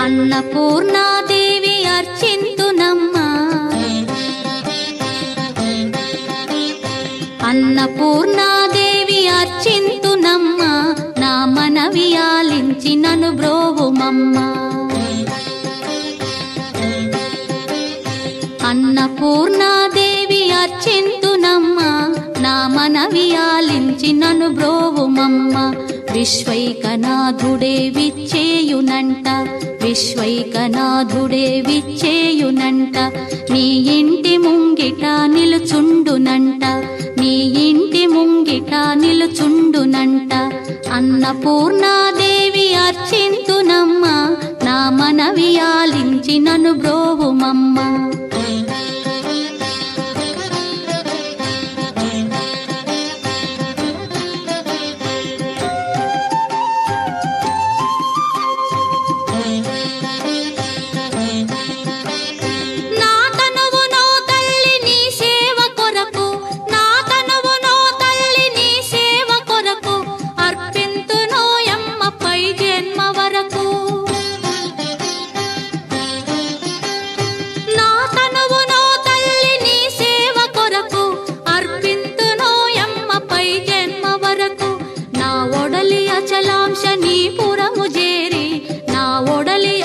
అన్నపూర్ణాదేవి అర్చింతునమ్మా, అన్నపూర్ణాదేవి అర్చింతునమ్మా, నా మనవి ఆలించి నన్ను బ్రోవుమమ్మా. అన్నపూర్ణాదేవి అర్చింతునమ్మా, నా మనవి ఆలించి నన్ను బ్రోవుమమ్మా. విశ్వైకనాథుడే విచ్చేయునంట, విశ్వైకనాథుడే విచ్చేయునంట, నీ ఇంటి ముంగిట నిలుచుండునంట, నీ ఇంటి ముంగిట నిలుచుండునంట. అన్నపూర్ణాదేవి అర్చింతునమ్మా, నా మనవి ఆలించి నన్ను బ్రోవుమమ్మా.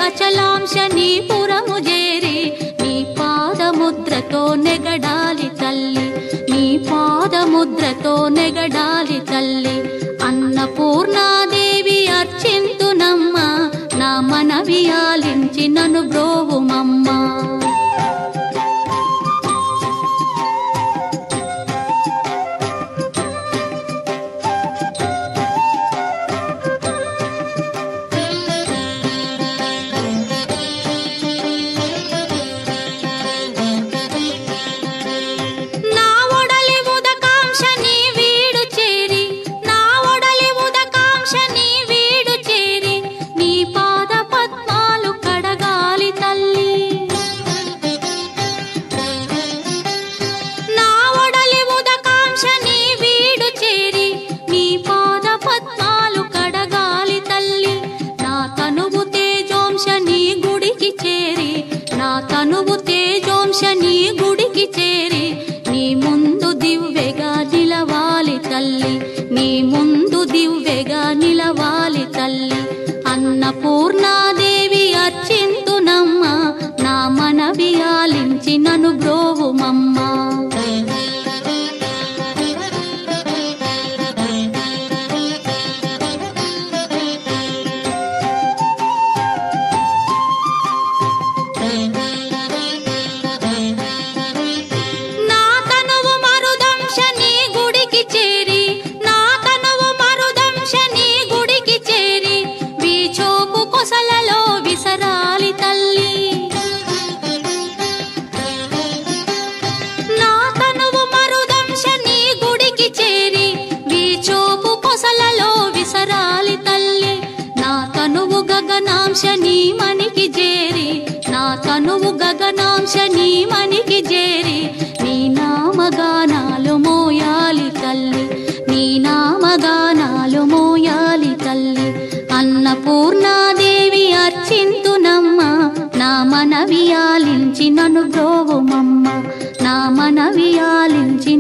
అచలాంశనీపురము చేరి నీ పాదముద్రతో నెగడాలి తల్లి, నీ పాదముద్రతో నెగడాలి తల్లి. అన్నపూర్ణాదేవి అర్చింతునమ్మా, నా మనవి ఆలించి నన్ను బ్రోవుమమ్మా. తనువు తేజోంశని గుడికి చేరి నీ ముందు దివ్వెగా నిలవాలి తల్లి, నీ ముందు దివ్వెగా నిలవాలి తల్లి. అన్నపూర్ణాదేవి అర్చింతునమ్మా, నా మనవి ఆలించి నన్ను బ్రోవుమమ్మా. గగనాంశని మనికి చేరి, నా తనువు గగనాంశని మనికి చేరి నీ నామగానాలు మోయాలి తల్లి, నీ నామగానాలు మోయాలి తల్లి. అన్నపూర్ణాదేవి అర్చింతునమ్మా, నా మనవి ఆలించి నన్ను బ్రోవుమమ్మా, నా మనవి ఆలించి